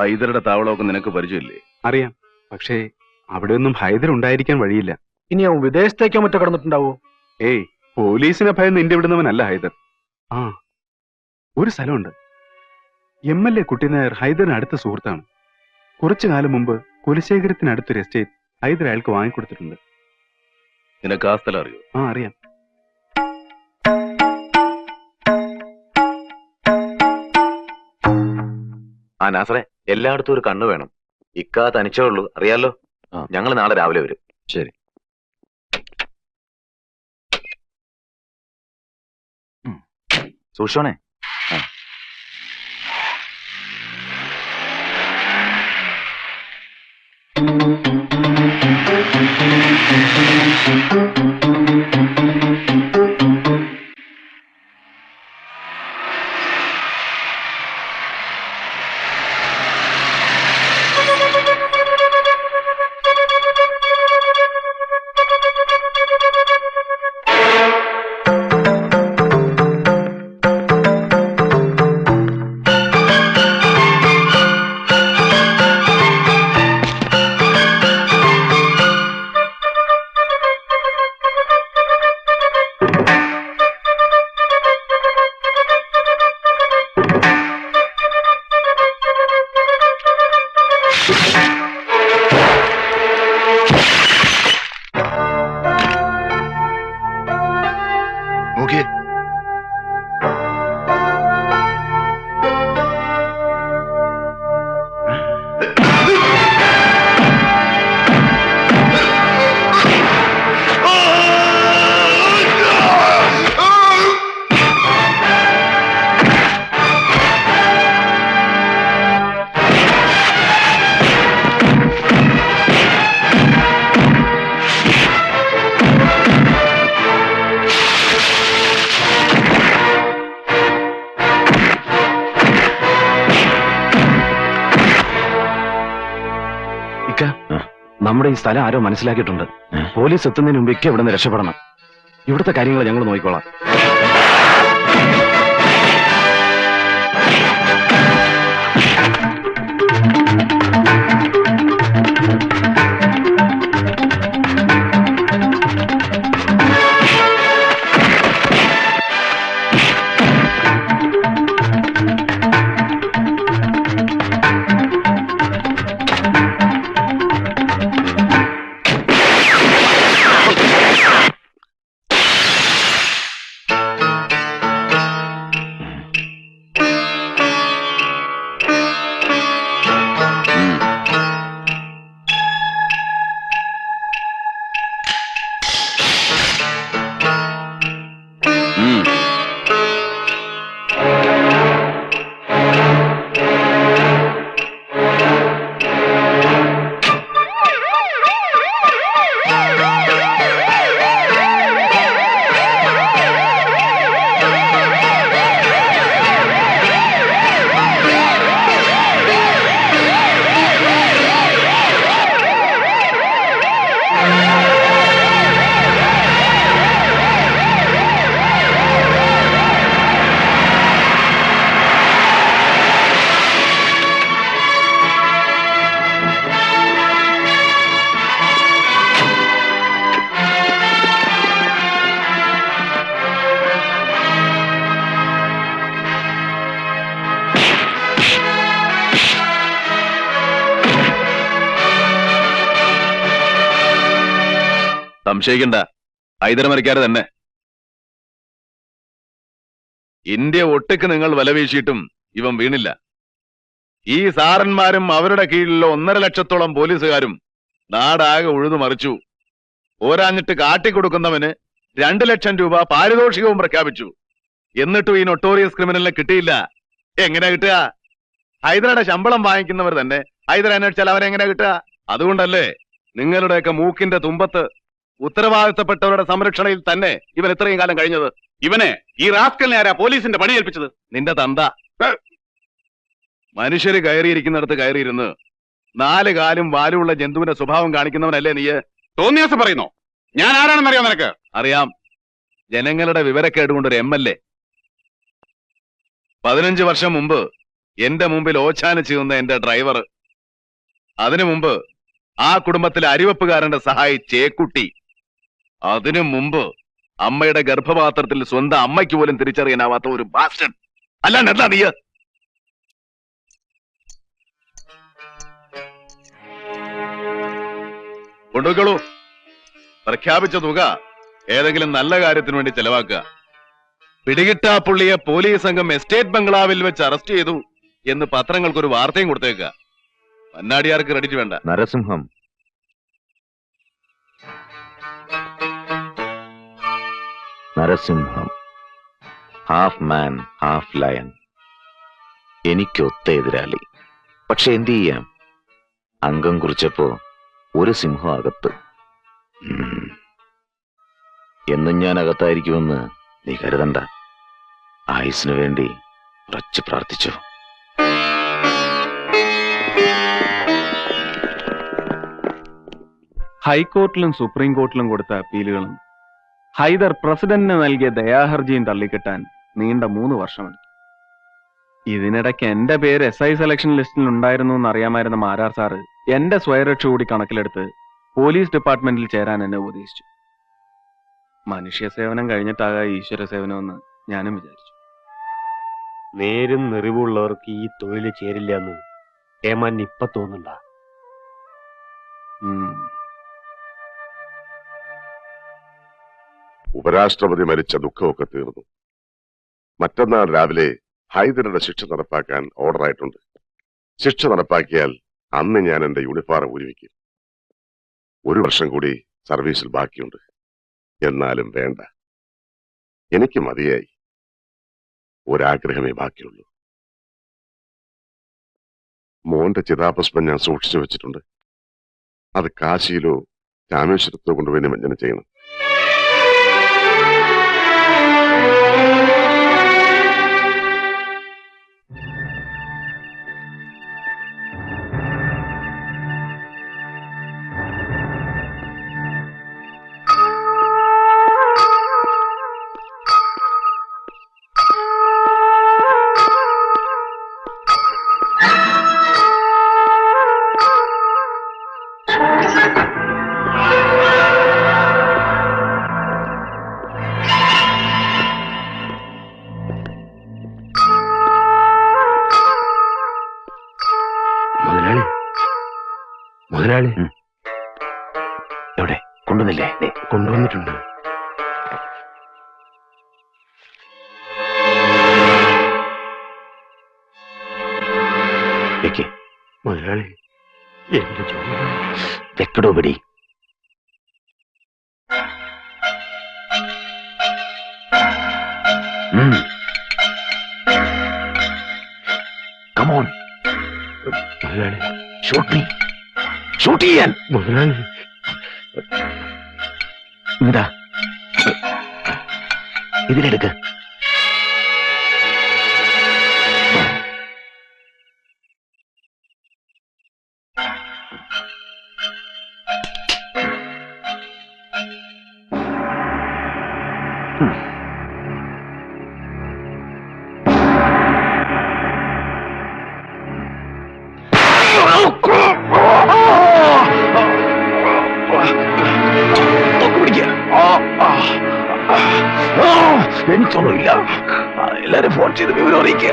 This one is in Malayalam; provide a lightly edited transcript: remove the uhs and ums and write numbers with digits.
ഹൈദരുടെ താവളമൊക്കെ നിനക്ക് പരിചയമില്ലേ? അറിയാം, പക്ഷേ അവിടെ ഒന്നും ഹൈദർ ഉണ്ടായിരിക്കാൻ വഴിയില്ല. ഇനി അവൻ വിദേശത്തേക്കോ മറ്റോ കടന്നിട്ടുണ്ടാവോ? ഏയ്, പോലീസിനെ ഭയന്ന് നിന്റെ വിടുന്നവനല്ല ഹൈദർ. ആ, ഒരു സ്ഥലമുണ്ട്. MLA കുട്ടിനായർ ഹൈദറിന് അടുത്ത സുഹൃത്താണ്. കുറച്ചു കാലം മുമ്പ് കുലശേഖരത്തിനടുത്തൊരു എസ്റ്റേറ്റ് ഹൈദർ അയാൾക്ക് വാങ്ങിക്കൊടുത്തിട്ടുണ്ട്. നിനക്ക് ആ സ്ഥലം അറിയോ? ആ, അറിയാം. ആ നാസറെ, എല്ലായിടത്തും ഒരു കണ്ണു വേണം. ഇക്കാ തനിച്ചേ ഉള്ളൂ, അറിയാലോ. ഞങ്ങൾ നാളെ രാവിലെ വരും. ശരി. സൂക്ഷിച്ചോണേ. നമ്മുടെ ഈ സ്ഥലം ആരോ മനസ്സിലാക്കിയിട്ടുണ്ട്. പോലീസ് എത്തുന്നതിന് മുമ്പ് ഇക്ക ഇവിടെ നിന്ന് രക്ഷപ്പെടണം. ഇവിടുത്തെ കാര്യങ്ങൾ ഞങ്ങൾ നോക്കിക്കോളാം. സംശയിക്കണ്ട, ഹൈദർ മരിക്കാതെ തന്നെ. ഇന്ത്യ ഒട്ടുക്ക് നിങ്ങൾ വലവീശിയിട്ടും ഇവൻ വീണില്ല. ഈ സാറന്മാരും അവരുടെ കീഴിലുള്ള 1.5 ലക്ഷത്തോളം പോലീസുകാരും നാടാകെ ഉഴുതു മറിച്ചു. പോരാഞ്ഞിട്ട് കാട്ടിക്കൊടുക്കുന്നവന് 2 ലക്ഷം രൂപ പാരിതോഷികവും പ്രഖ്യാപിച്ചു. എന്നിട്ടും ഈ നൊട്ടോറിയസ് ക്രിമിനലിനെ കിട്ടിയില്ല. എങ്ങനെ കിട്ടുക? ഹൈദരുടെ ശമ്പളം വാങ്ങിക്കുന്നവർ തന്നെ ഹൈദർ അന്വേഷിച്ചാൽ അവരെങ്ങനെ കിട്ടുക? അതുകൊണ്ടല്ലേ നിങ്ങളുടെയൊക്കെ മൂക്കിന്റെ തുമ്പത്ത് ഉത്തരവാദിത്തപ്പെട്ടവരുടെ സംരക്ഷണയിൽ തന്നെ ഇവൻ ഇത്രയും കാലം കഴിഞ്ഞത്. ഇവനെ, ഈ റാസ്കലിനെ ആരാ പോലീസിന്റെ പണി ഏൽപ്പിച്ചത്? നിന്റെ തന്ത. മനുഷ്യര് കയറിയിരിക്കുന്നിടത്ത് കയറിയിരുന്ന് 4 കാലും വാലുമുള്ള ജന്തുവിന്റെ സ്വഭാവം കാണിക്കുന്നവനല്ലേ നീ? തോന്നിയാസം പറയുന്നോ? ഞാൻ ആരാണെന്നറിയാം നിനക്ക്? അറിയാം. ജനങ്ങളുടെ വിവരക്കേട് കൊണ്ടൊരു MLA. 15 വർഷം മുമ്പ് എന്റെ മുമ്പിൽ ഓച്ചാനിച്ചു നിന്ന എന്റെ ഡ്രൈവർ, അതിനു മുമ്പ് ആ കുടുംബത്തിലെ അരിവെപ്പുകാരന്റെ സഹായി ചേക്കുട്ടി, അതിനു മുമ്പ് അമ്മയുടെ ഗർഭപാത്രത്തിൽ സ്വന്തം അമ്മയ്ക്ക് പോലും തിരിച്ചറിയാനാവാത്ത ഒരു ബാസ്റ്റൻ. അല്ലാണ്ട് എന്താ നീ? കൊണ്ടുപോയിക്കോളൂ. പ്രഖ്യാപിച്ച തുക ഏതെങ്കിലും നല്ല കാര്യത്തിന് വേണ്ടി ചെലവാക്കുക. പിടികിട്ടാ പുള്ളിയെ പോലീസ് സംഘം എസ്റ്റേറ്റ് ബംഗ്ലാവിൽ വെച്ച് അറസ്റ്റ് ചെയ്തു എന്ന് പത്രങ്ങൾക്കൊരു വാർത്തയും കൊടുത്തേക്കുക. മന്നാടിയാർക്ക് ക്രെഡിറ്റ് വേണ്ട. Narasimham, Narasimham, half man half lion. എനിക്കൊത്ത എതിരാളി. പക്ഷെ എന്ത് ചെയ്യാം, അംഗം കുറിച്ചപ്പോ ഒരു സിംഹം അകത്ത്. എന്നും ഞാൻ അകത്തായിരിക്കുമെന്ന് നീ കരുതണ്ട. ആയുസിനു വേണ്ടി ഉറച്ചു പ്രാർത്ഥിച്ചു. ഹൈക്കോർട്ടിലും സുപ്രീം കോർട്ടിലും കൊടുത്ത അപ്പീലുകളും ഹൈദർ പ്രസിഡന്റിന് നൽകിയ ദയാഹർജിയും തള്ളിക്കെട്ടാൻ നീണ്ട 3 വർഷമെടുത്തു. ഇതിനിടയ്ക്ക് എന്റെ പേര് SI സെലക്ഷൻ ലിസ്റ്റിൽ ഉണ്ടായിരുന്നു എന്നറിയാമായിരുന്ന മാരാർ സാറ് എന്റെ സ്വയരക്ഷ കൂടി കണക്കിലെടുത്ത് പോലീസ് ഡിപ്പാർട്ട്മെന്റിൽ ചേരാൻ എന്നെ ഉപദേശിച്ചു. മനുഷ്യ സേവനം കഴിഞ്ഞിട്ടാകാം ഈശ്വര സേവനമെന്ന് ഞാനും വിചാരിച്ചു. നേരും നെറിവുള്ളവർക്ക് ഈ തൊഴിൽ ചേരില്ല എന്ന് ഏമാൻ ഇപ്പൊ തോന്നുന്നുണ്ട? ഉപരാഷ്ട്രപതി മരിച്ച ദുഃഖമൊക്കെ തീർന്നു. മറ്റന്നാൾ രാവിലെ ഹൈദരുടെ ശിക്ഷ നടപ്പാക്കാൻ ഓർഡറായിട്ടുണ്ട്. ശിക്ഷ നടപ്പാക്കിയാൽ അന്ന് ഞാൻ എന്റെ യൂണിഫോം ഊരിവെക്കും. 1 വർഷം കൂടി സർവീസിൽ ബാക്കിയുണ്ട്. എന്നാലും വേണ്ട, എനിക്ക് മതിയായി. ഒരാഗ്രഹമേ ബാക്കിയുള്ളൂ. മോന്റെ ചിതാപുഷ്പം ഞാൻ സൂക്ഷിച്ചു വെച്ചിട്ടുണ്ട്. അത് കാശിയിലോ രാമേശ്വരത്തോ കൊണ്ടുപോയി നിമജ്ജനം ചെയ്യണം. മുതലാളി എവിടെ? കൊണ്ടുവന്നില്ലേ? കൊണ്ടുവന്നിട്ടുണ്ട്. മുതലാളി, എന്റെ ജോലി വെക്കടോ പിടി. കമോൺ മുതലാളി, ഷൂട്ട് മീ. ഷൂട്ട് ചെയ്യാൻ. മുതലാളി, ഇതാ ഇതിലെടുക്ക്. എനിക്കൊന്നുമില്ല. എല്ലാരും ഫോൺ ചെയ്ത് വിവരം അറിയിക്കുക.